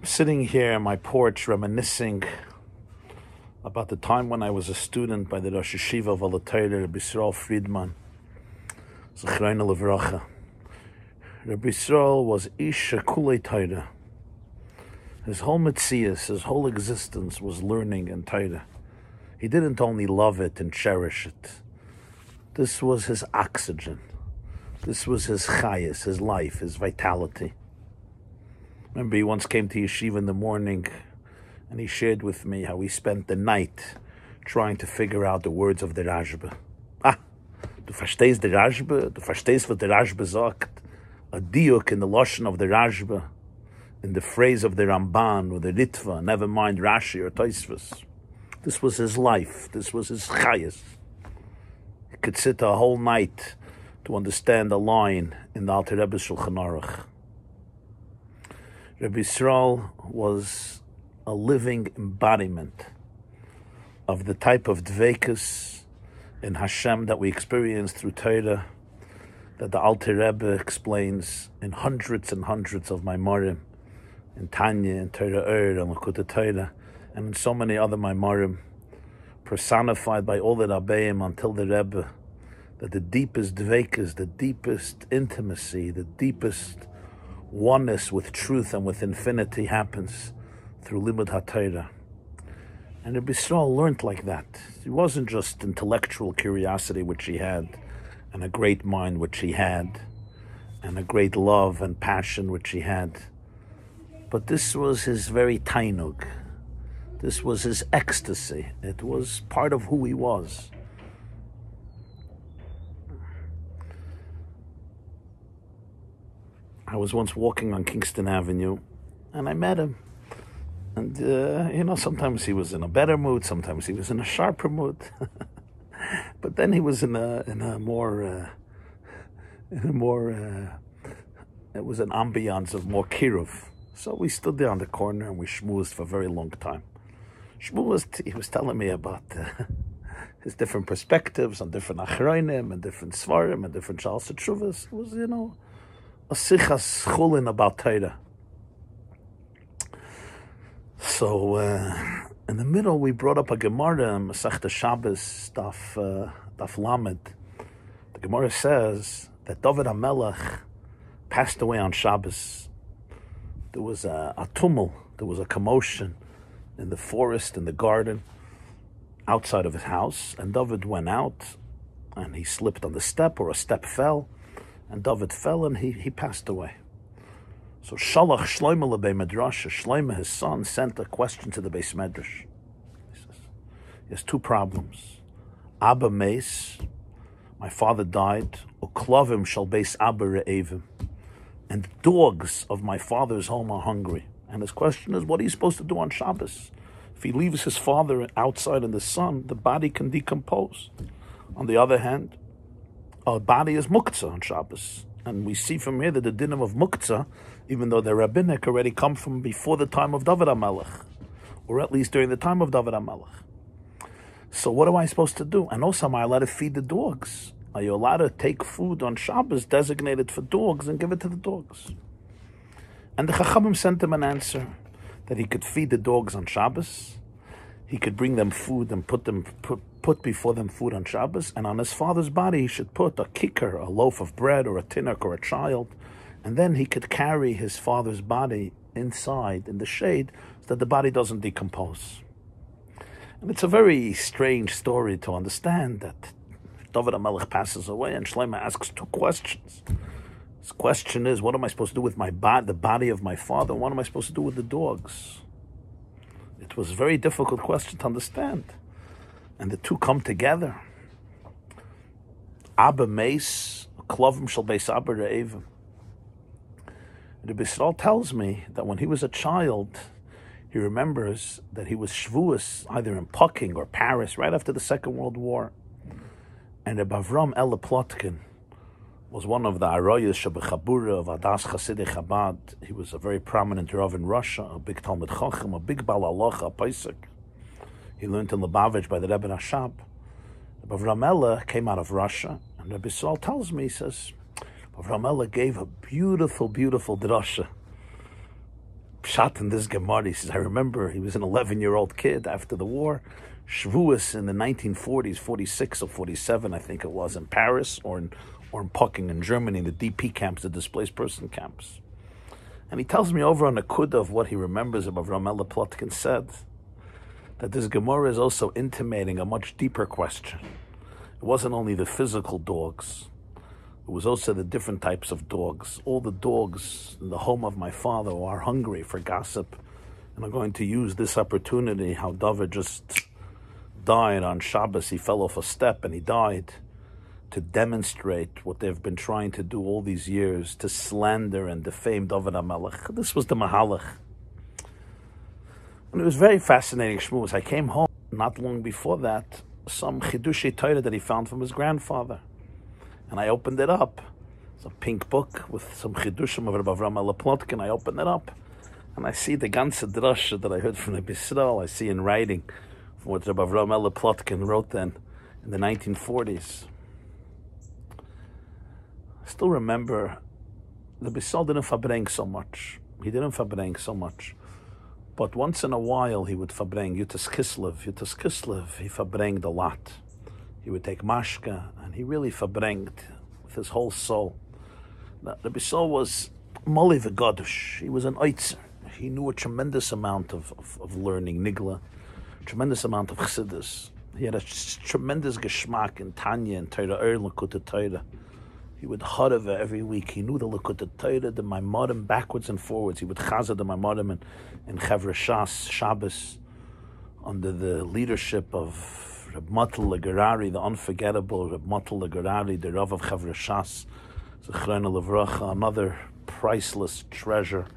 Sitting here on my porch reminiscing about the time when I was a student by the Rosh Yeshiva of Rabbi Friedman, Zichronos. Rabbi Yisrael was Ish Kulei Torah. His whole metzias, his whole existence was learning and Torah. He didn't only love it and cherish it. This was his oxygen. This was his chayas, his life, his vitality. Remember, he once came to yeshiva in the morning and he shared with me how he spent the night trying to figure out the words of the Rabbi. Du verstehst der Rabbi? Du verstehst what the Rabbi sagt? A diuk in the lashon of the Rabbi, in the phrase of the Ramban or the Ritva, never mind Rashi or Tosfos. This was his life. This was his chayas. He could sit a whole night to understand a line in the Alter Rebbe's Shulchan Aruch. Rabbi Yisrael was a living embodiment of the type of dveikus in Hashem that we experience through Torah, that the Alter Rebbe explains in hundreds and hundreds of Maimarim, in Tanya, in Torah and Lakutei Torah, and in so many other Maimarim, personified by all the Rabbeim until the Rebbe, that the deepest dveikus, the deepest intimacy, the deepest oneness with truth and with infinity happens through Limud HaTorah. And Rabbi Yisrael learned like that. It wasn't just intellectual curiosity which he had, and a great mind which he had, and a great love and passion which he had. But this was his very tainug. This was his ecstasy. It was part of who he was. I was once walking on Kingston Avenue, and I met him. And, sometimes he was in a better mood, sometimes he was in a sharper mood. But then he was it was an ambiance of more kiruv. So we stood there on the corner and we schmoozed for a very long time. He was telling me about his different perspectives on different achronim and different svarim and different shalsa tshuvas. It was, a sichas chulin about Torah. So in the middle, we brought up a Gemara, Masechta Shabbos, Daf Lamed. The Gemara says that David HaMelech passed away on Shabbos. There was a tumult, there was a commotion in the forest, in the garden, outside of his house, and David went out, and he slipped on the step, or a step fell, and David fell, and he passed away. So Shalach Shlomo lebei Medrash, Shlomo, his son, sent a question to the Beis Medrash. He says, he has two problems. Abba meis, my father died, uklavim shal beis Abba re'evim, and dogs of my father's home are hungry. And his question is, what are you supposed to do on Shabbos? If he leaves his father outside in the sun, the body can decompose. On the other hand, our body is muktzah on Shabbos. And we see from here that the dinim of muktzah, even though they're rabbinic, already come from before the time of David HaMelech, or at least during the time of David HaMelech. So what am I supposed to do? And also, am I allowed to feed the dogs? Are you allowed to take food on Shabbos designated for dogs and give it to the dogs? And the Chachamim sent him an answer that he could feed the dogs on Shabbos. He could bring them food and put before them food on Shabbos, and on his father's body he should put a kicker, a loaf of bread, or a tinnock, or a child, and then he could carry his father's body inside in the shade so that the body doesn't decompose. And it's a very strange story to understand that David HaMelech passes away and Shlomo asks two questions. His question is, what am I supposed to do with the body of my father? What am I supposed to do with the dogs? It was a very difficult question to understand. And the two come together. Abba meis, klovim shall beis Abba re'evim. Rabbi Yisrael tells me that when he was a child, he remembers that he was shvuas either in Peking or Paris right after the Second World War. And Rabbi Avram Ella Plotkin was one of the Aroyas Shabachabura of Adas Chasidei Chabad. He was a very prominent Rav in Russia, a big Talmud Chacham, a big Bal Halacha, a Pesach. He learned in Lubavitch by the Rebbe Rashab. Rabbi Avram Ella came out of Russia, and Rabbi Yisrael tells me, he says, Rabbi Avram Ella gave a beautiful, beautiful drasha pshat in this Gemara. He says, I remember he was an 11-year-old kid after the war, Shavuos in the 1940s, 46 or 47, I think it was, in Paris or in Pucking in Germany, the DP camps, the displaced person camps. And he tells me over on the Kudah of what he remembers of Avram Plotkin said, that this Gemara is also intimating a much deeper question. It wasn't only the physical dogs, it was also the different types of dogs. All the dogs in the home of my father who are hungry for gossip, and I'm going to use this opportunity, how David just died on Shabbos, he fell off a step and he died, to demonstrate what they've been trying to do all these years, to slander and defame David HaMelech. This was the Mahalach. And it was very fascinating, Shmuel. I came home not long before that, some Chidushei Torah that he found from his grandfather. And I opened it up. It's a pink book with some Chidushim of Rabbi Avram Plotkin. I opened it up, and I see the ganze drasha that I heard from the Yisrael. I see in writing from what Rabbi Avram Plotkin wrote then in the 1940s. I still remember the Yisrael didn't fabring so much. He didn't fabring so much. But once in a while he would fabring Yutas Kislev, he fabranged a lot. He would take mashka, and he really fabranged with his whole soul. Now, the Yisrael was Moli v'Gadush. He was an oitzer. He knew a tremendous amount of learning, nigla, tremendous amount of chassidus. He had a tremendous geschmack in Tanya and Torah, Likutei Torah. He would harava every week. He knew the Likutei Torah, the Maimorim, backwards and forwards. He would chazah the Maimorim in Chevra Shas, Shabbos, under the leadership of Reb Matel Legerari, the unforgettable Reb Matel Legerari, the Rav of Chevra Shas, Zichronos Livracha, another priceless treasure,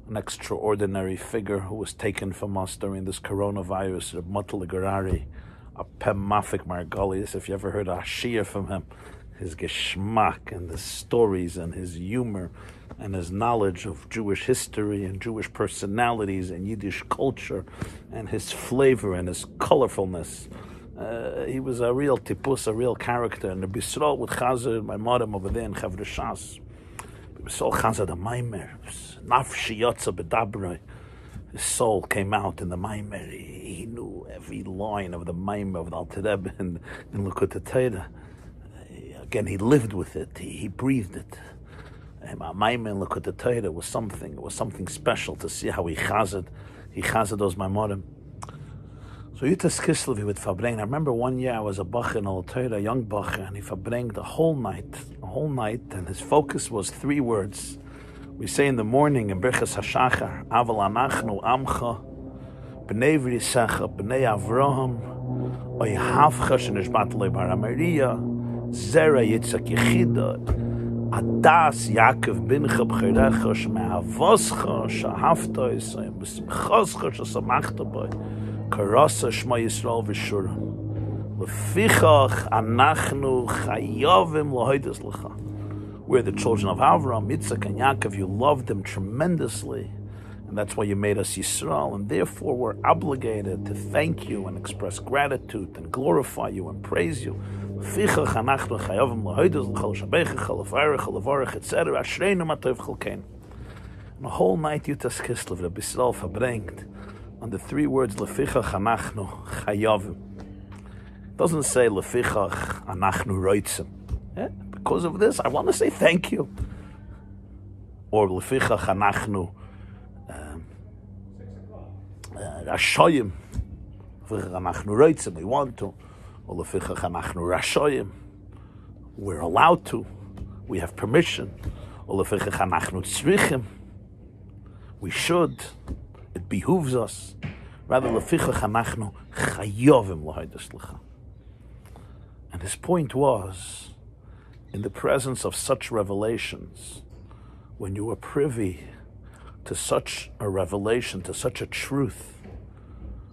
an extraordinary figure who was taken from us during this coronavirus, Reb Matel Legerari, a Pem Mafik Margolius, if you ever heard a shir from him, his geschmack and the stories and his humor and his knowledge of Jewish history and Jewish personalities and Yiddish culture and his flavor and his colorfulness. He was a real tipus, a real character. And the Yisrael would chazer my madam over there in Chevra Shas. The Yisrael chazer the Maimer. Nafshi yotza bedabroi. His soul came out in the Maimer. He knew every line of the Maimer of the Alter Rebbe in Likutei Torah. Again, he lived with it. He breathed it. Maimer in Likutei Torah was something. It was something special to see how he chazed those Maimorim. So Yutas Kislev, he would fabreng. I remember one year I was a bacher in Al Torah, a young bacher, and he fabreng the whole night, and his focus was 3 words. We say in the morning in Birchas HaShachar, Aval Anachnu Amcha, B'nei V'risecha, B'nei Avraham, Oy Havcha Shenishbat Le'bar Maria, Zera Yitzhak Yechida, Adas Yaakov Bincha B'cherecha, Shme'avoscha, Shahavta Yisayim, B'simchoscha, Shasamachta B'y, Karasa Shema Yisrael V'shuram, Lefichach Anachnu Chayovim L'hoides L'cha. We're the children of Avram, Yitzhak, and Yaakov. You loved them tremendously, and that's why you made us Yisrael, and therefore we're obligated to thank you and express gratitude and glorify you and praise you. Etc. And the whole night Yutas Kislev, Rabbi Yisrael verbringt on the 3 words Lefichach Anachnu Chayavim. It doesn't say Lefichach Anachnu Roitzim. Because of this, I want to say thank you. Or Lefichach Anachnu Rashoyim. Lefichach Anachnu Roitzim, we want to. Or Lefichach Anachnu Rashoyim, we're allowed to. We have permission. Or Lefichach Anachnu Tzrichim, we should. It behooves us. Rather, Lefichach Anachnu Chayovim L'hoides L'cha. And his point was, in the presence of such revelations, when you were privy to such a revelation, to such a truth,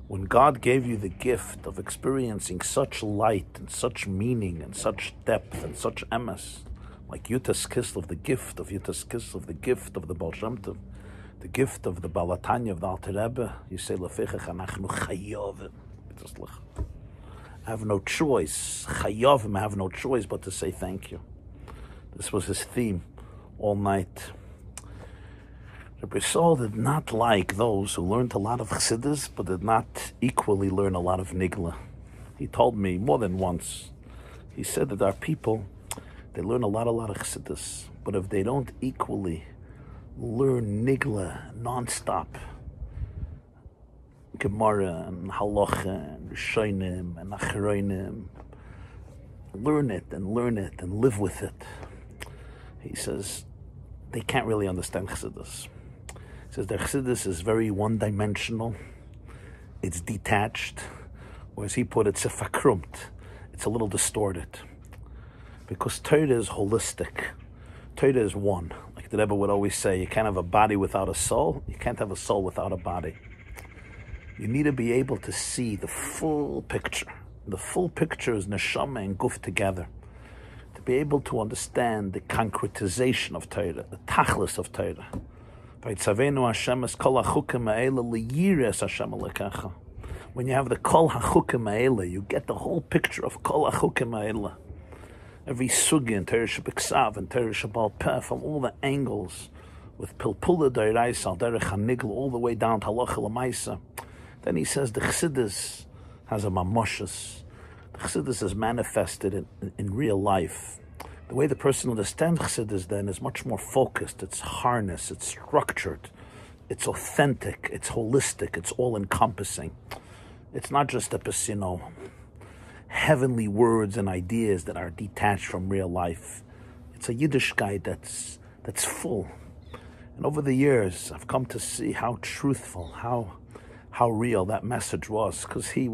when God gave you the gift of experiencing such light and such meaning and such depth and such emes, like Yutas Kislev, the gift of Yutas Kislev, the gift of the Baal Shem Tov, the gift of the Balatanya of the Alter Rebbe, you say, Lefichach Anachnu Chayovim. I have no choice. Chayovim, I have no choice but to say thank you. This was his theme all night. Rabbi Saul did not like those who learned a lot of chassidus, but did not equally learn a lot of nigla. He told me more than once, he said that our people, they learn a lot of chassidus, but if they don't equally learn nigla non-stop, Gemara and Halacha and Rishonim and Achronim, learn it and live with it. He says they can't really understand chassidus. He says their chassidus is very one-dimensional, it's detached, or as he put it, sefakrumt, it's a little distorted. Because Torah is holistic. Torah is one. Like the Rebbe would always say, you can't have a body without a soul, you can't have a soul without a body. You need to be able to see the full picture. The full picture is neshama and guf together. To be able to understand the concretization of Torah, the tachlis of Torah. When you have the kol hachukim ha'ela, you get the whole picture of kol hachukim ha'ela. Every sugi in Torah Shebiksav and Torah Shebal Peh, from all the angles, with pilpula d'oraisa al derech hanigla, all the way down to halacha l'maisa. Then he says the chassidus has a mamoshus. The chassidus is manifested in real life. The way the person understands chassidus then is much more focused. It's harnessed, it's structured, it's authentic, it's holistic, it's all-encompassing. It's not just a, heavenly words and ideas that are detached from real life. It's a Yiddishkeit that's full. And over the years, I've come to see how truthful, how real that message was, because he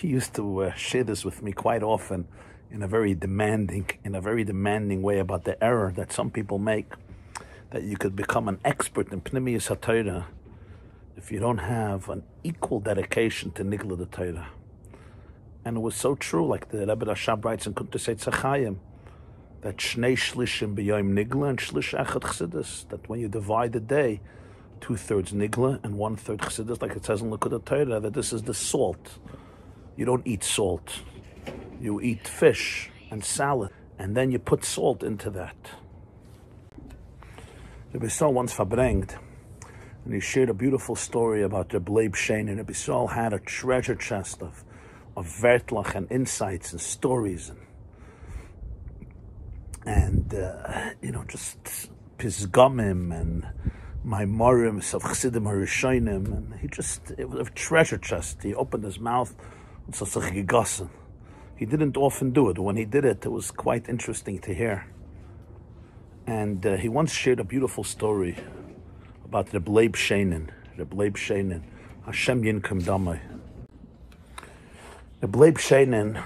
used to share this with me quite often in a very demanding way about the error that some people make, that you could become an expert in Pnimiyus HaTorah if you don't have an equal dedication to Nigla the Torah. And it was so true, like the Rebbe Rashab writes in Kuntus Tzachayim, that Shnei Shlishim B'Yom Nigla and Shlish Echad Chassidus, that when you divide the day, 2/3 Nigla and 1/3 Chassidus, like it says in Likud Torah, that this is the salt. You don't eat salt. You eat fish and salad, and then you put salt into that. Rabbi Saul once verbringt, and he shared a beautiful story about the Bleib Shein, and Rabbi Saul had a treasure chest of vertlach and insights and stories and just pisgamim and maimarim of Chassidim HaRishonim, and it was a treasure chest. He opened his mouth and said, he didn't often do it. When he did it, it was quite interesting to hear. And he once shared a beautiful story about the Bleib Sheinin, Hashem Yinkum Damai. The Bleib Sheinin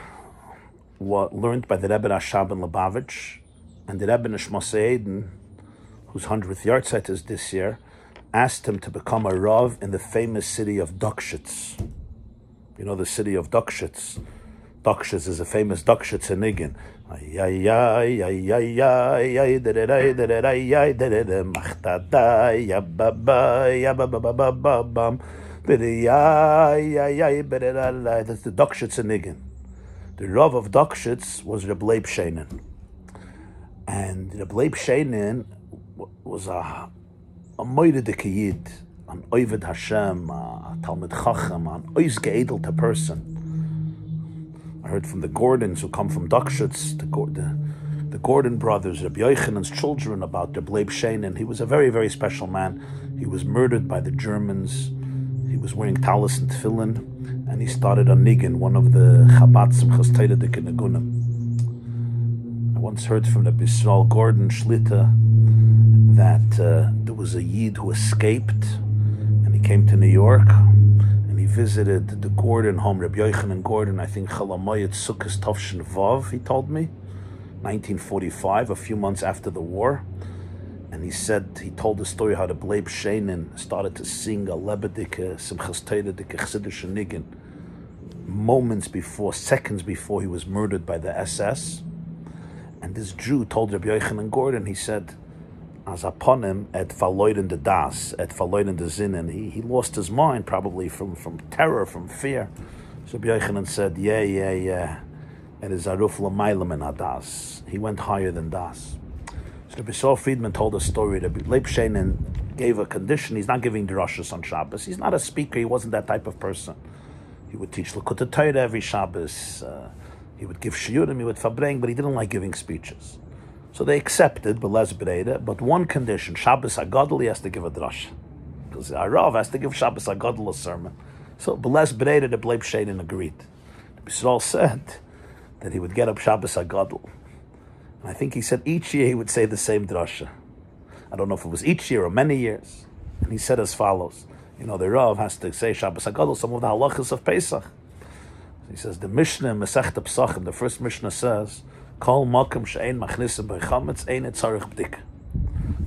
was learned by the Rebbe Rashab in Lubavitch, and the Rebbe Nishmas Eden, whose 100th yahrzeit is this year, asked him to become a Rav in the famous city of Dukshitz. You know the city of Dukshitz. Dukshitz is a famous Dukshitz in Niggin. That's the Dukshitz in Niggin. The Rav of Dukshitz was Reb Leib Sheinin. And Reb Leib Sheinin was a moidedik yid, an oived Hashem, a Talmid Chacham, an ois geedelte person. I heard from the Gordons who come from Dukshitz, the Gordon brothers, Rabbi Yochanan's children, about Reb Leib Sheinin. He was a very, very special man. He was murdered by the Germans. He was wearing talis and tefillin, and he started a niggin, one of the Chabad Simchas Torah de Kinagunim. I once heard from the Yisrael Gordon Shlita that there was a Yid who escaped, and he came to New York, and he visited the Gordon home, Rabbi Yochanan Gordon, I think Chalamayat Sukkos Tovshin Vav, he told me, 1945, a few months after the war. And he told the story how the Bleib Sheinin started to sing a lebedike, Simchas Torah de Chassidus Niggin, seconds before he was murdered by the SS. And this Jew told Rabbi Yochanan Gordon, he said, as upon him, et verloren de das, et verloren de zin, and he lost his mind probably from terror, from fear. So Rabbi Yochanan said, yeah, it is aruf l'maylam in hadas. He went higher than das. So Rabbi Friedman told a story that Leib Sheinin gave a condition. He's not giving drashas on Shabbos. He's not a speaker. He wasn't that type of person. He would teach Likutei Torah every Shabbos. He would give shiurim, he would fabring, but he didn't like giving speeches. So they accepted, but one condition, Shabbos HaGadol, he has to give a drasha. Because the Rav has to give Shabbos HaGadol a sermon. So Beles Breda, the Leib Sheinin agreed. Yisrael said that he would get up Shabbos HaGadol. And I think he said each year he would say the same drasha. I don't know if it was each year or many years. And he said as follows. The Rav has to say Shabbos HaGadol, some of the halachas of Pesach. He says, the Mishnah, Masechta Pesachim, the first Mishnah says, Kol makom she'ein machnisim by chametz, ein tzarich b'dika.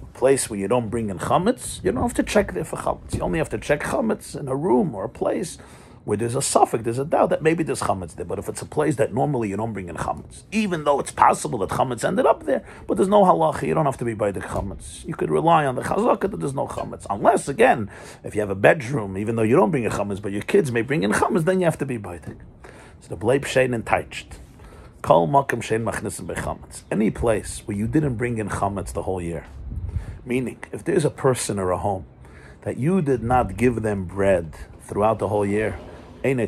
A place where you don't bring in chametz, you don't have to check there for chametz. You only have to check chametz in a room or a place where there's a suffix, there's a doubt that maybe there's chametz there. But if it's a place that normally you don't bring in chametz, even though it's possible that chametz ended up there, but there's no halacha, you don't have to be by the chametz. You could rely on the chazakah that there's no chametz. Unless, again, if you have a bedroom, even though you don't bring in chametz, but your kids may bring in chametz, then you have to be by the. So the Leib Sheinin touched. Kol makom she'ein machnisim bechametz. Any place where you didn't bring in chametz the whole year. Meaning, if there's a person or a home that you did not give them bread throughout the whole year, then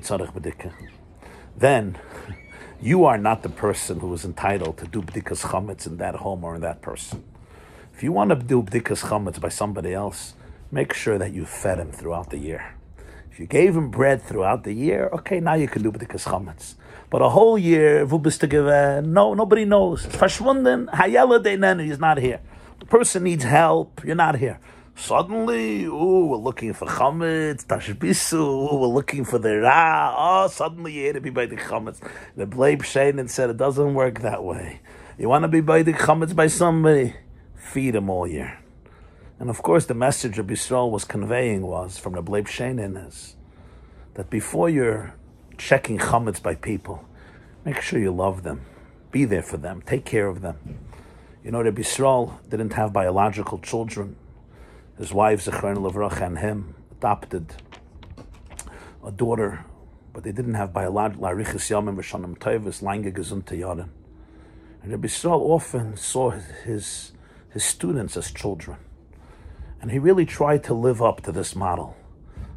you are not the person who is entitled to do b'dikas chametz in that home or in that person. If you want to do b'dikas chametz by somebody else, make sure that you fed him throughout the year. If you gave him bread throughout the year, okay, now you can do b'dikas chametz. But a whole year, nobody knows. Verschwunden, hayela deinen, he's not here. The person needs help, you're not here. Suddenly, we're looking for chametz, tashbisu, we're looking for the ra. Suddenly you had to be by the chametz. The Leib Sheinin said it doesn't work that way. You want to be by the chametz by somebody, feed him all year. And of course, the message of Yisrael was conveying was, from the Leib Sheinin, is that before you're checking chametz by people, make sure you love them. Be there for them. Take care of them. Rabbi Yisrael didn't have biological children. His wife, Zichronos, and him adopted a daughter, but they didn't have biological larichis yamim v'shanim tovos, lange gesunte Jahren. And Rabbi Yisrael often saw his students as children. And he really tried to live up to this model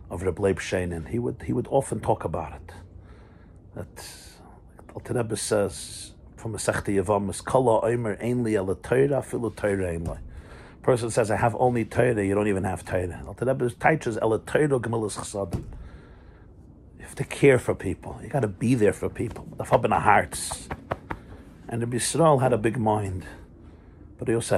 of Rabbi Leib Sheinin. He would often talk about it. That Alter Rebbe says from Masechta Yevamos, Kala Omer Ein Li Ela Torah Afilu Torah Ein Li. Person says, I have only Torah, you don't even have Torah. Alter Rebbe teaches Ela Torah Gemilas Chsadim. You have to care for people. You got to be there for people. The hearts. And Rabbi Yisrael had a big mind, but he also